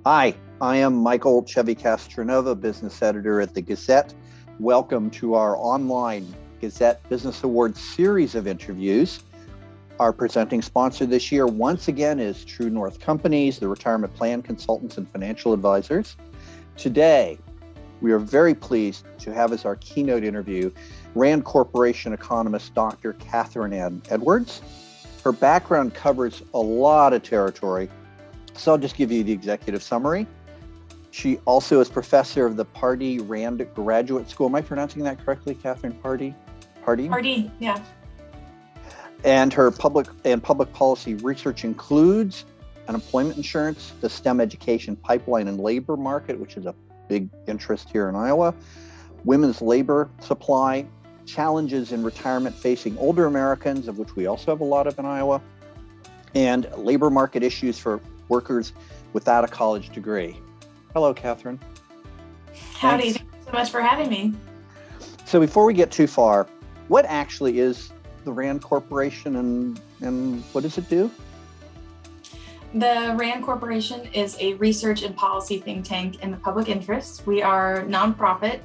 Hi, I am Michael Kathryn A, business editor at the Gazette. Welcome to our online Gazette Business Awards series of interviews. Our presenting sponsor this year, once again, is True North Companies, the retirement plan consultants and financial advisors. Today, we are very pleased to have as our keynote interview Rand Corporation economist Dr. Kathryn A. Her background covers a lot of territory, so I'll just give you the executive summary. She also is professor of the Pardee Rand Graduate School. Am I pronouncing that correctly, Kathryn? Pardee? Pardee, yeah. And her public policy research includes unemployment insurance, the STEM education pipeline and labor market, which is a big interest here in Iowa, women's labor supply, challenges in retirement facing older Americans, of which we also have a lot of in Iowa, and labor market issues for workers without a college degree. Hello, Kathryn. Howdy, thank you so much for having me. So before we get too far, what actually is the Rand Corporation and what does it do? The Rand Corporation is a research and policy think tank in the public interest. We are nonprofit,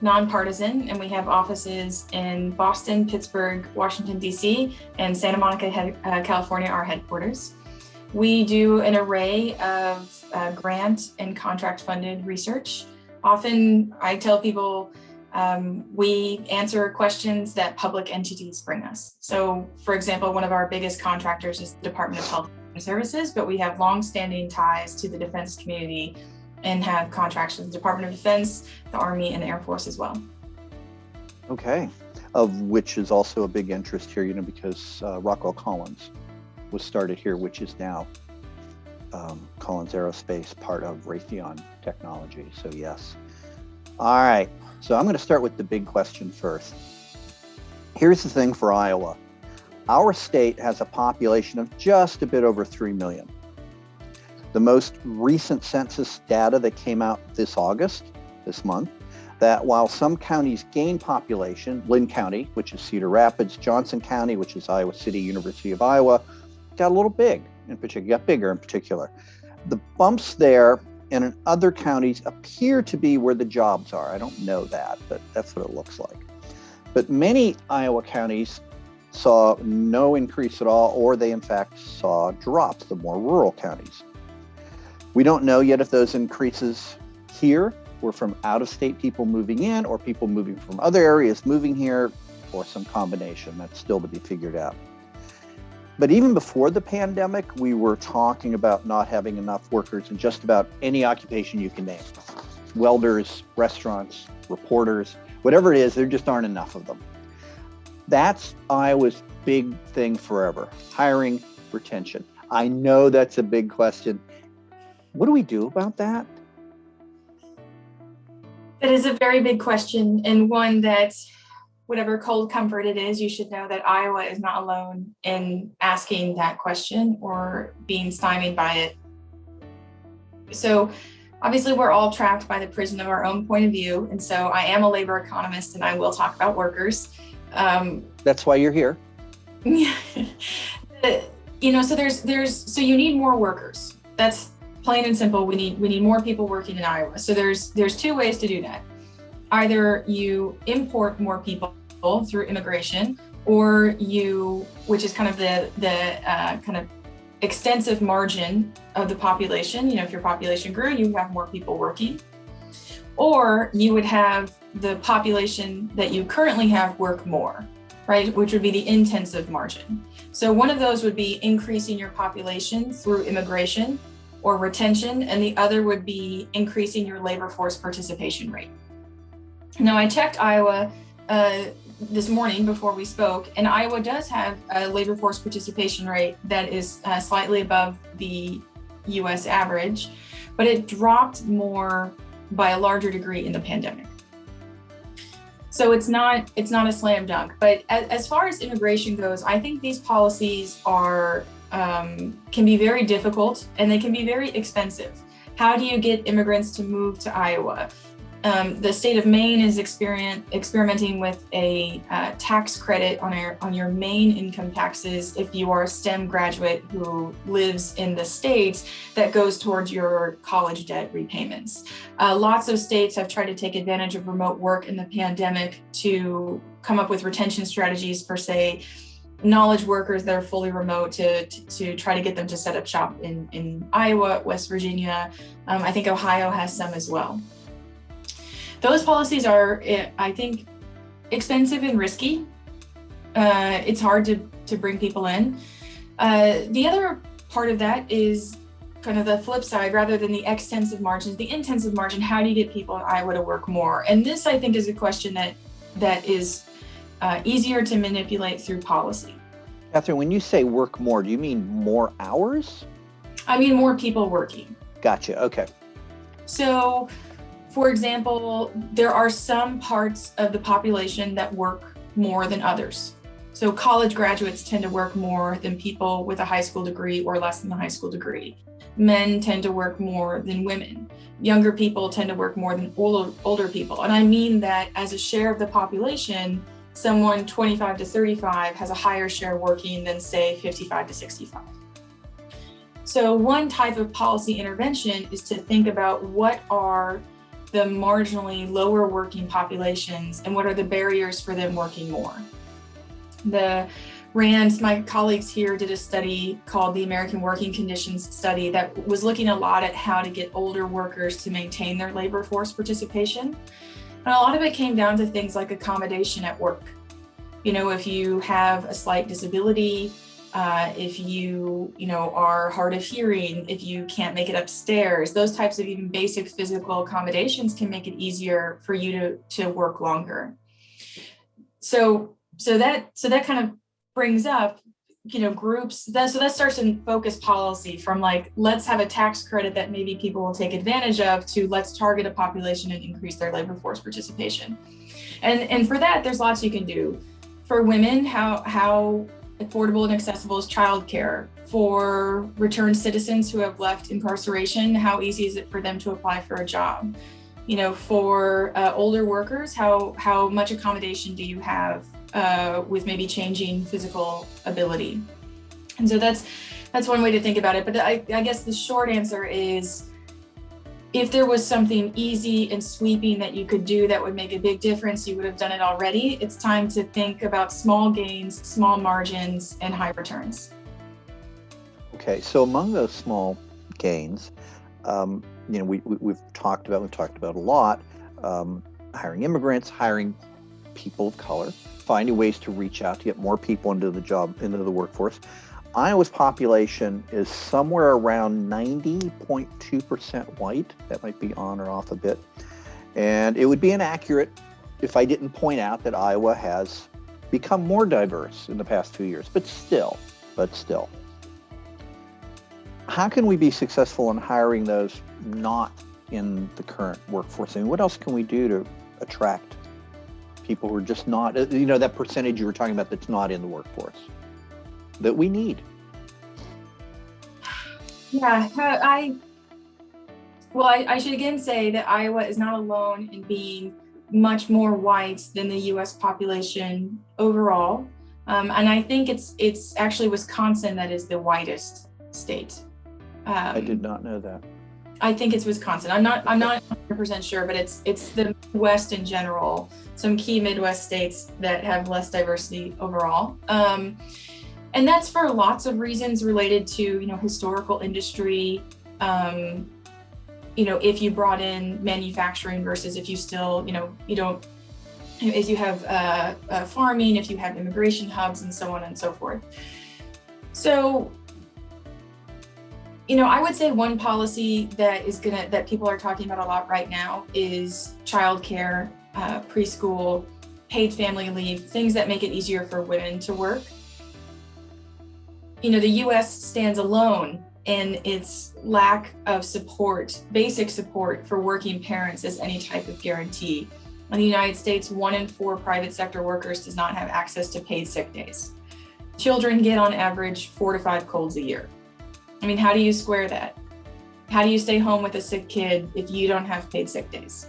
nonpartisan, and we have offices in Boston, Pittsburgh, Washington, D.C., and Santa Monica, California, our headquarters. We do an array of grant and contract funded research. Often I tell people we answer questions that public entities bring us. So for example, one of our biggest contractors is the Department of Health and Human Services, but we have longstanding ties to the defense community and have contracts with the Department of Defense, the Army, and the Air Force as well. Okay, of which is also a big interest here, because Rockwell Collins was started here, which is now Collins Aerospace, part of Raytheon Technology. So yes. All right. So I'm going to start with the big question first. Here's the thing for Iowa. Our state has a population of just a bit over 3 million. The most recent census data that came out this month, that while some counties gain population, Lynn County, which is Cedar Rapids, Johnson County, which is Iowa City, University of Iowa, got a little big in particular, got bigger in particular. The bumps there and in other counties appear to be where the jobs are. I don't know that, but that's what it looks like. But many Iowa counties saw no increase at all, or they in fact saw drops, the more rural counties. We don't know yet if those increases here were from out-of-state people moving in or people moving from other areas moving here, or some combination. That's still to be figured out. But even before the pandemic, we were talking about not having enough workers in just about any occupation you can name. Welders, restaurants, reporters, whatever it is, there just aren't enough of them. That's Iowa's big thing forever, hiring, retention. I know that's a big question. What do we do about that? That is a very big question, and one that, whatever cold comfort it is, you should know that Iowa is not alone in asking that question or being stymied by it. So obviously we're all trapped by the prison of our own point of view. And so I am a labor economist and I will talk about workers. That's why you're here. Yeah. So you need more workers. That's plain and simple. We need more people working in Iowa. So there's two ways to do that. Either you import more people through immigration, or which is kind of the kind of extensive margin of the population. If your population grew, you have more people working. Or you would have the population that you currently have work more, right? Which would be the intensive margin. So one of those would be increasing your population through immigration or retention, and the other would be increasing your labor force participation rate. Now, I checked Iowa this morning before we spoke, and Iowa does have a labor force participation rate that is slightly above the US average, but it dropped more by a larger degree in the pandemic. So it's not a slam dunk. But as far as immigration goes, I think these policies are can be very difficult and they can be very expensive. How do you get immigrants to move to Iowa? The state of Maine is experimenting with a tax credit on your main income taxes if you are a STEM graduate who lives in the state, that goes towards your college debt repayments. Lots of states have tried to take advantage of remote work in the pandemic to come up with retention strategies for, say, knowledge workers that are fully remote, to try to get them to set up shop in Iowa, West Virginia. I think Ohio has some as well. Those policies are, I think, expensive and risky. It's hard to bring people in. The other part of that is kind of the flip side. Rather than the extensive margins, the intensive margin, how do you get people in Iowa to work more? And this, I think, is a question that is easier to manipulate through policy. Kathryn, when you say work more, do you mean more hours? I mean more people working. Gotcha. Okay. So, for example, there are some parts of the population that work more than others. So college graduates tend to work more than people with a high school degree or less than a high school degree. Men tend to work more than women. Younger people tend to work more than older people. And I mean that as a share of the population, someone 25 to 35 has a higher share working than, say, 55 to 65. So one type of policy intervention is to think about what are the marginally lower working populations and what are the barriers for them working more. My colleagues here did a study called the American Working Conditions Study that was looking a lot at how to get older workers to maintain their labor force participation. And a lot of it came down to things like accommodation at work. If you have a slight disability, if you are hard of hearing, if you can't make it upstairs, those types of even basic physical accommodations can make it easier for you to work longer. So that kind of brings up, groups. So that starts to focus policy from like, let's have a tax credit that maybe people will take advantage of, to let's target a population and increase their labor force participation. And for that, there's lots you can do. For women, how affordable and accessible is childcare? For returned citizens who have left incarceration, how easy is it for them to apply for a job? For older workers, how much accommodation do you have with maybe changing physical ability? And so that's one way to think about it. But I guess the short answer is, if there was something easy and sweeping that you could do that would make a big difference, you would have done it already. It's time to think about small gains, small margins, and high returns. Okay, so among those small gains, we've talked about a lot, hiring immigrants, hiring people of color, finding ways to reach out to get more people into the workforce. Iowa's population is somewhere around 90.2% white. That might be on or off a bit. And it would be inaccurate if I didn't point out that Iowa has become more diverse in the past 2 years, but still. How can we be successful in hiring those not in the current workforce? I mean, what else can we do to attract people who are just not, that percentage you were talking about that's not in the workforce that we need? Yeah, I should again say that Iowa is not alone in being much more white than the U.S. population overall. And I think it's actually Wisconsin that is the whitest state. I did not know that. I think it's Wisconsin. I'm not 100% sure, but it's the Midwest in general. Some key Midwest states that have less diversity overall. And that's for lots of reasons related to, historical industry, if you brought in manufacturing versus if you still, if you have farming, if you have immigration hubs and so on and so forth. So, I would say one policy that people are talking about a lot right now is childcare, preschool, paid family leave, things that make it easier for women to work. The U.S. stands alone in its lack of support, basic support for working parents as any type of guarantee. In the United States, 1 in 4 private sector workers does not have access to paid sick days. Children get on average 4 to 5 colds a year. I mean, how do you square that? How do you stay home with a sick kid if you don't have paid sick days?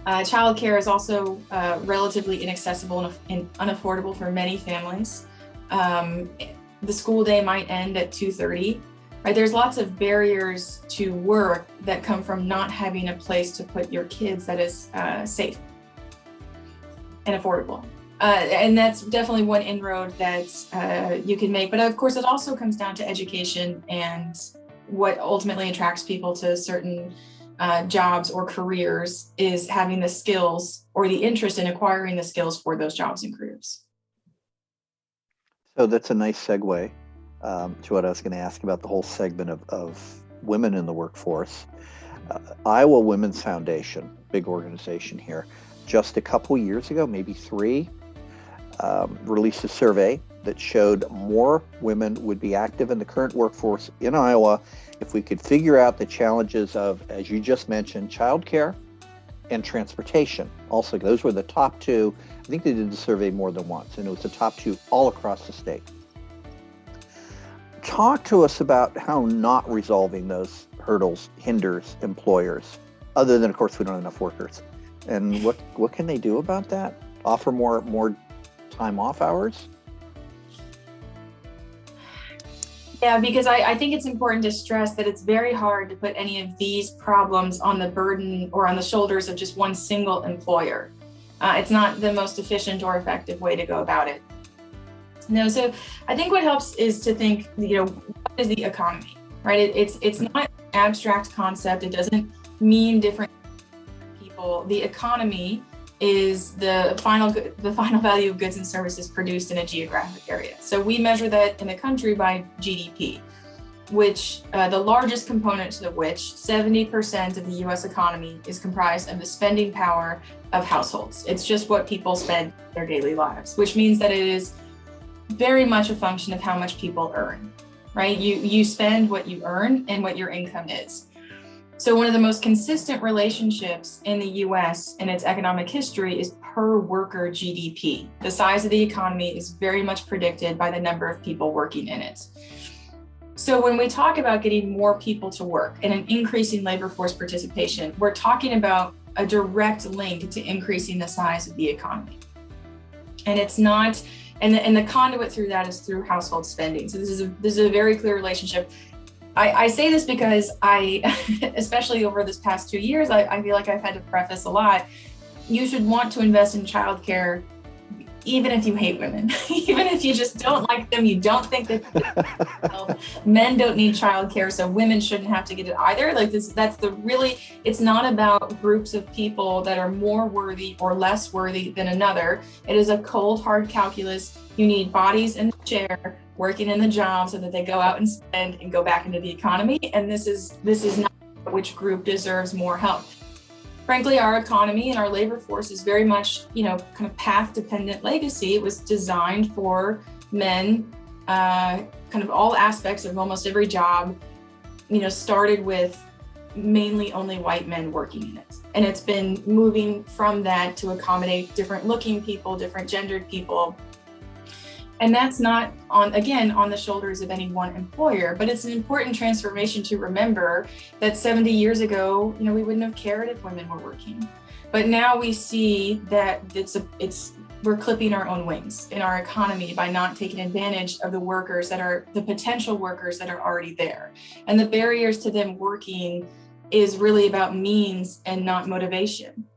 Childcare is also relatively inaccessible and unaffordable for many families. The school day might end at 2:30. Right? There's lots of barriers to work that come from not having a place to put your kids that is safe and affordable. And that's definitely one inroad that you can make. But of course, it also comes down to education and what ultimately attracts people to certain jobs or careers is having the skills or the interest in acquiring the skills for those jobs and careers. So that's a nice segue to what I was going to ask about the whole segment of women in the workforce. Iowa Women's Foundation, big organization here, just a couple years ago, maybe 3, released a survey that showed more women would be active in the current workforce in Iowa if we could figure out the challenges of, as you just mentioned, childcare and transportation. Also, those were the top 2. I think they did the survey more than once, and it was the top 2 all across the state. Talk to us about how not resolving those hurdles hinders employers, other than, of course, we don't have enough workers. And what can they do about that? Offer more time off hours? Yeah, because I think it's important to stress that it's very hard to put any of these problems on the burden or on the shoulders of just one single employer. It's not the most efficient or effective way to go about it. No, so I think what helps is to think, what is the economy, right? It's not an abstract concept. It doesn't mean different people. The economy is the final value of goods and services produced in a geographic area. So we measure that in the country by GDP, which the largest component of which 70% of the US economy is comprised of the spending power of households. It's just what people spend in their daily lives, which means that it is very much a function of how much people earn, right? You spend what you earn and what your income is. So one of the most consistent relationships in the US in its economic history is per worker GDP. The size of the economy is very much predicted by the number of people working in it. So when we talk about getting more people to work and an increasing labor force participation, we're talking about a direct link to increasing the size of the economy. And it's not, and the conduit through that is through household spending. So this is a very clear relationship. I say this because especially over this past 2 years, I feel like I've had to preface a lot. You should want to invest in childcare, even if you hate women, even if you just don't like them, you don't think that men don't need childcare, so women shouldn't have to get it either. Like this, it's not about groups of people that are more worthy or less worthy than another. It is a cold, hard calculus. You need bodies in the chair working in the job so that they go out and spend and go back into the economy. And this is not which group deserves more help. Frankly, our economy and our labor force is very much, kind of path-dependent legacy. It was designed for men, kind of all aspects of almost every job, started with mainly only white men working in it. And it's been moving from that to accommodate different looking people, different gendered people. And that's not on the shoulders of any one employer, but it's an important transformation to remember that 70 years ago, we wouldn't have cared if women were working. But now we see that we're clipping our own wings in our economy by not taking advantage of the potential workers that are already there. And the barriers to them working is really about means and not motivation.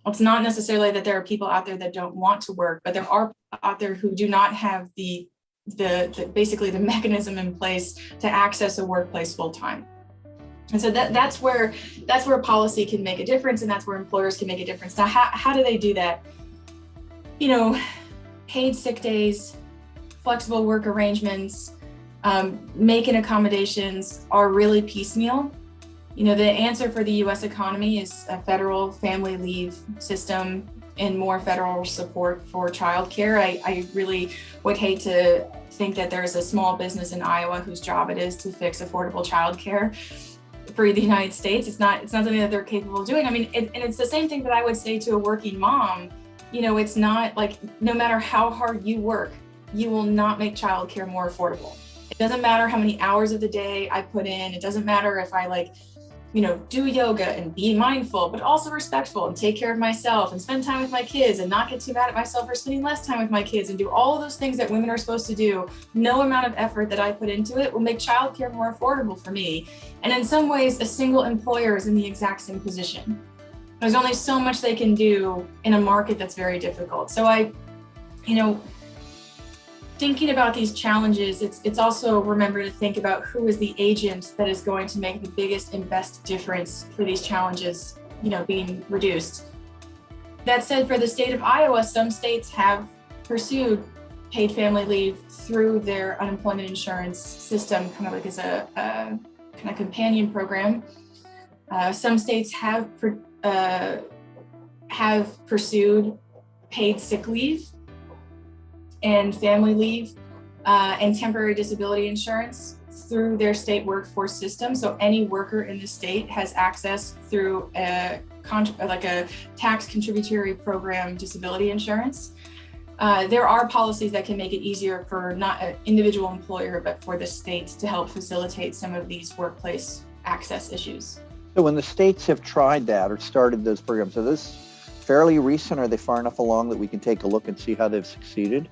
It's not necessarily that there are people out there that don't want to work, but there are people out there who do not have the basically the mechanism in place to access a workplace full time. And so that's where policy can make a difference, and that's where employers can make a difference. Now, how do they do that? Paid sick days, flexible work arrangements, making accommodations are really piecemeal. The answer for the US economy is a federal family leave system and more federal support for childcare. I really would hate to think that there's a small business in Iowa whose job it is to fix affordable childcare for the United States. It's not something that they're capable of doing. And it's the same thing that I would say to a working mom. It's not like, no matter how hard you work, you will not make childcare more affordable. It doesn't matter how many hours of the day I put in. It doesn't matter if I do yoga and be mindful, but also respectful and take care of myself and spend time with my kids and not get too mad at myself for spending less time with my kids and do all of those things that women are supposed to do, no amount of effort that I put into it will make childcare more affordable for me. And in some ways, a single employer is in the exact same position. There's only so much they can do in a market that's very difficult. So thinking about these challenges, it's also remember to think about who is the agent that is going to make the biggest and best difference for these challenges, being reduced. That said, for the state of Iowa, some states have pursued paid family leave through their unemployment insurance system, kind of like as a kind of companion program. Some states have pursued paid sick leave and family leave and temporary disability insurance through their state workforce system. So any worker in the state has access through a tax contributory program disability insurance. There are policies that can make it easier for not an individual employer, but for the states to help facilitate some of these workplace access issues. So when the states have tried that or started those programs, are those fairly recent? Are they far enough along that we can take a look and see how they've succeeded?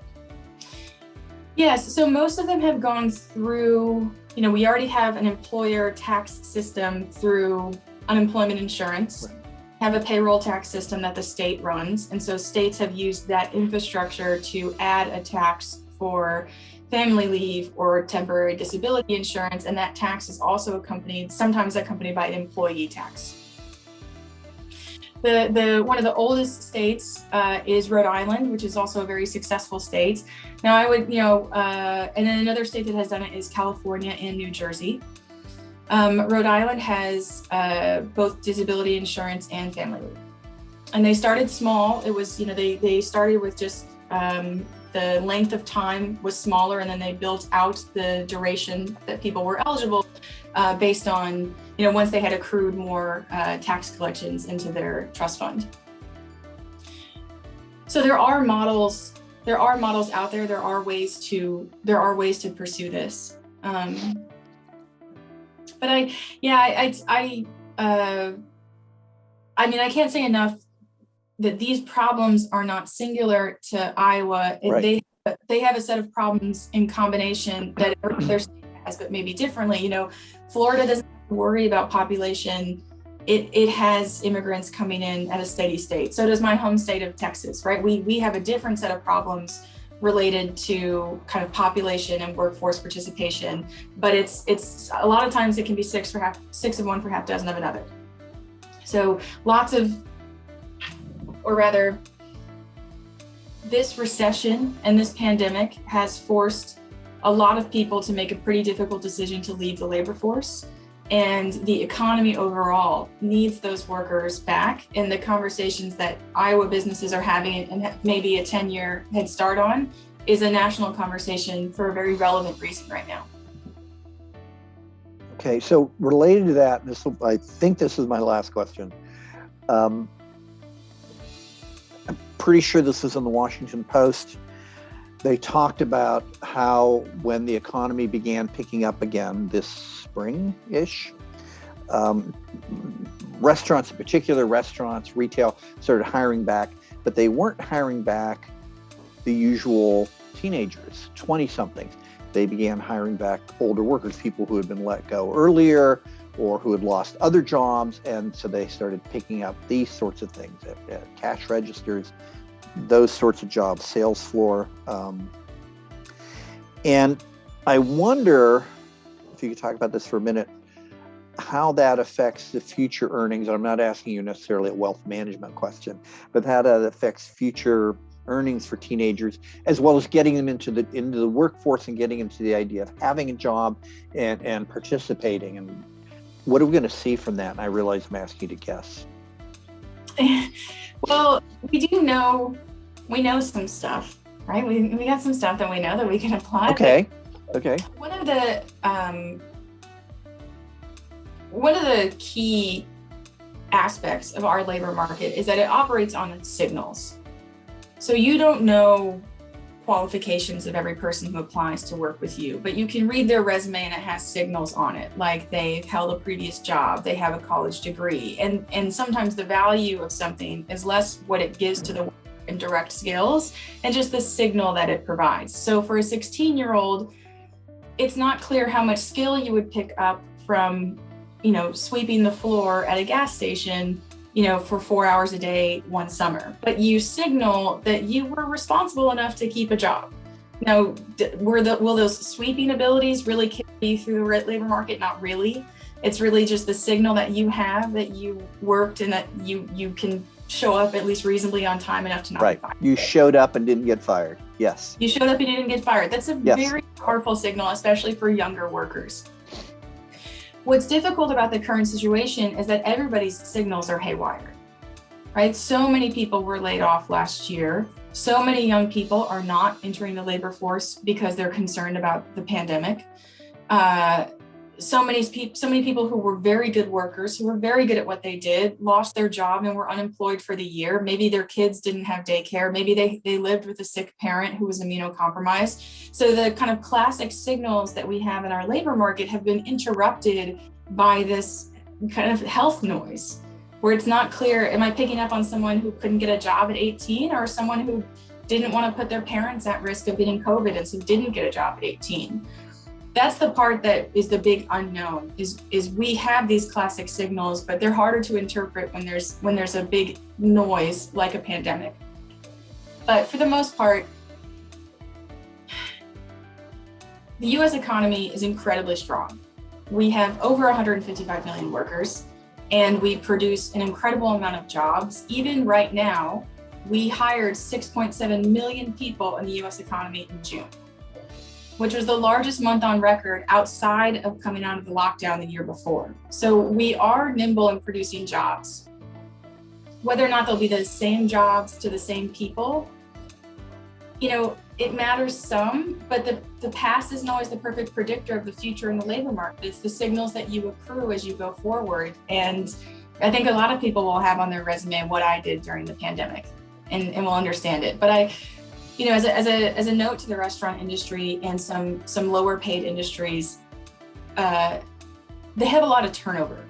Yes, so most of them have gone through, we already have an employer tax system through unemployment insurance, right. Have a payroll tax system that the state runs. And so states have used that infrastructure to add a tax for family leave or temporary disability insurance. And that tax is also sometimes accompanied by employee tax. The one of the oldest states is Rhode Island, which is also a very successful state. Now I would, and then another state that has done it is California and New Jersey. Rhode Island has both disability insurance and family leave. And they started small. It was, they started with just the length of time was smaller, and then they built out the duration that people were eligible based on, once they had accrued more tax collections into their trust fund. So there are models out there. There are ways to pursue this. But I can't say enough that these problems are not singular to Iowa. Right. They have a set of problems in combination that their state has, but maybe differently. Florida doesn't worry about population. It has immigrants coming in at a steady state. So does my home state of Texas, right? We have a different set of problems related to kind of population and workforce participation, but it's a lot of times it can be six of one for half dozen of another. So this recession and this pandemic has forced a lot of people to make a pretty difficult decision to leave the labor force. And the economy overall needs those workers back. And the conversations that Iowa businesses are having and maybe a 10-year head start on is a national conversation for a very relevant reason right now. Okay, so related to that, I think this is my last question. I'm pretty sure this is in the Washington Post. They talked about how when the economy began picking up again this spring-ish, restaurants in particular, retail started hiring back, but they weren't hiring back the usual teenagers, 20-somethings. They began hiring back older workers, people who had been let go earlier or who had lost other jobs. And so they started picking up these sorts of things, cash registers, those sorts of jobs, sales floor. And I wonder if you could talk about this for a minute, how that affects the future earnings. I'm not asking you necessarily a wealth management question, but how that affects future earnings for teenagers, as well as getting them into the workforce and getting into the idea of having a job and participating. And what are we going to see from that? And I realize I'm asking you to guess. Well, we know some stuff, right? We got some stuff that we know that we can apply. Okay. One of the key aspects of our labor market is that it operates on signals. So you don't know qualifications of every person who applies to work with you, but you can read their resume and it has signals on it, like they've held a previous job, they have a college degree, and sometimes the value of something is less what it gives to the work and direct skills and just the signal that it provides. So for a 16-year-old, it's not clear how much skill you would pick up from, sweeping the floor at a gas station, for 4 hours a day one summer, but you signal that you were responsible enough to keep a job. Now, will those sweeping abilities really carry you through the labor market? Not really. It's really just the signal that you have, that you worked and that you can show up at least reasonably on time enough to not be fired. You showed up and didn't get fired. Yes. You showed up and you didn't get fired. That's a very powerful signal, especially for younger workers. What's difficult about the current situation is that everybody's signals are haywire, right? So many people were laid off last year. So many young people are not entering the labor force because they're concerned about the pandemic. So many people who were very good workers, who were very good at what they did, lost their job and were unemployed for the year. Maybe their kids didn't have daycare. Maybe they lived with a sick parent who was immunocompromised. So the kind of classic signals that we have in our labor market have been interrupted by this kind of health noise, where it's not clear, am I picking up on someone who couldn't get a job at 18 or someone who didn't want to put their parents at risk of getting COVID and so didn't get a job at 18? That's the part that is the big unknown, is we have these classic signals, but they're harder to interpret when there's a big noise like a pandemic. But for the most part, the US economy is incredibly strong. We have over 155 million workers, and we produce an incredible amount of jobs. Even right now, we hired 6.7 million people in the US economy in June, which was the largest month on record outside of coming out of the lockdown the year before. So we are nimble in producing jobs. Whether or not they'll be the same jobs to the same people, it matters some, but the past isn't always the perfect predictor of the future in the labor market. It's the signals that you accrue as you go forward. And I think a lot of people will have on their resume what I did during the pandemic and will understand it. But as a note to the restaurant industry and some lower paid industries, they have a lot of turnover.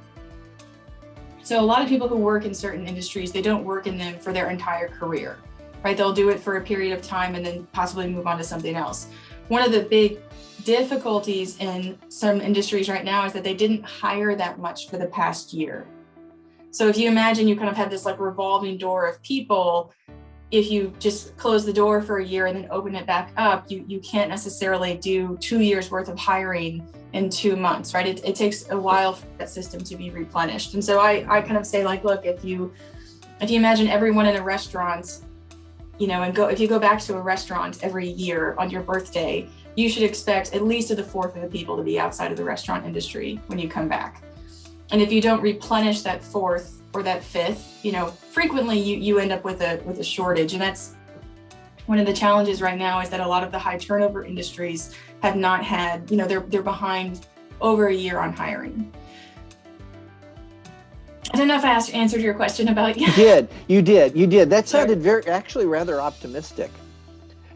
So a lot of people who work in certain industries, they don't work in them for their entire career, right? They'll do it for a period of time and then possibly move on to something else. One of the big difficulties in some industries right now is that they didn't hire that much for the past year. So if you imagine you kind of have this like revolving door of people, if you just close the door for a year and then open it back up, you can't necessarily do 2 years worth of hiring in 2 months, right? It takes a while for that system to be replenished. And so I kind of say, like, look, if you imagine everyone in a restaurant, if you go back to a restaurant every year on your birthday, you should expect at least a fourth of the people to be outside of the restaurant industry when you come back. And if you don't replenish that fourth or that fifth, frequently you end up with a shortage. And that's one of the challenges right now, is that a lot of the high turnover industries have not had, they're behind over a year on hiring. I don't know if I answered your question about. You did. That sounded actually rather optimistic.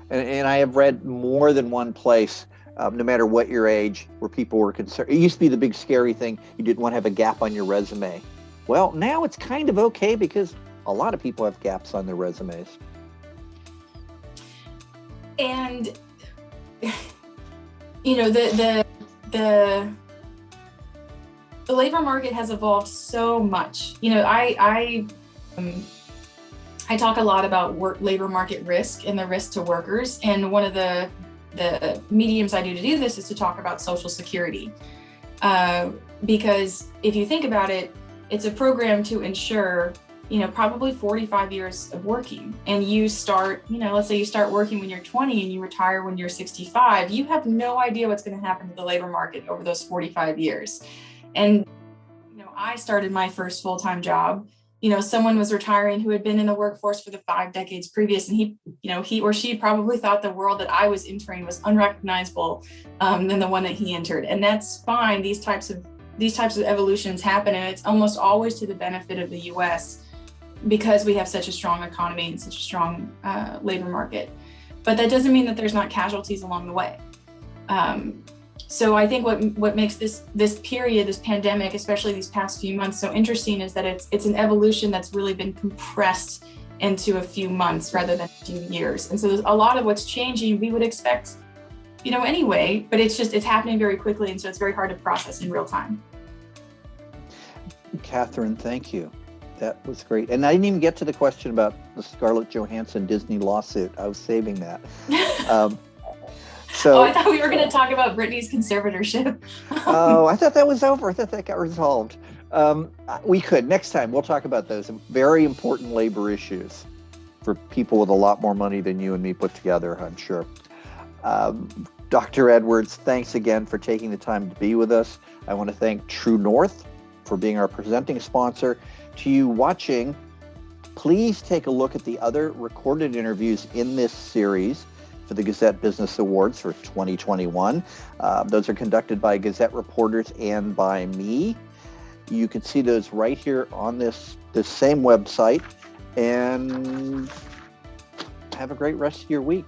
And I have read more than one place, no matter what your age, where people were concerned. It used to be the big scary thing. You didn't want to have a gap on your resume. Well, now it's kind of okay because a lot of people have gaps on their resumes. And, the labor market has evolved so much. I talk a lot about labor market risk and the risk to workers. And one of the mediums I do to do this is to talk about Social Security. Because if you think about it, it's a program to ensure, probably 45 years of working. And you start, let's say you start working when you're 20 and you retire when you're 65, you have no idea what's going to happen to the labor market over those 45 years. And, I started my first full-time job, someone was retiring who had been in the workforce for the 5 decades previous. And he or she probably thought the world that I was entering was unrecognizable than the one that he entered. And that's fine. These types of evolutions happen. And it's almost always to the benefit of the US because we have such a strong economy and such a strong labor market. but that doesn't mean that there's not casualties along the way. So I think what makes this period, this pandemic, especially these past few months, so interesting is that it's an evolution that's really been compressed into a few months rather than a few years. And so there's a lot of what's changing we would expect, anyway, but it's happening very quickly, and so it's very hard to process in real time. Kathryn, thank you. That was great. And I didn't even get to the question about the Scarlett Johansson Disney lawsuit. I was saving that. So, I thought we were going to talk about Britney's conservatorship. I thought that was over. I thought that got resolved. We could. Next time, we'll talk about those very important labor issues for people with a lot more money than you and me put together, I'm sure. Dr. Edwards, thanks again for taking the time to be with us. I want to thank True North for being our presenting sponsor. To you watching, please take a look at the other recorded interviews in this series for the Gazette Business Awards for 2021. Those are conducted by Gazette reporters and by me. You can see those right here on this same website. And have a great rest of your week.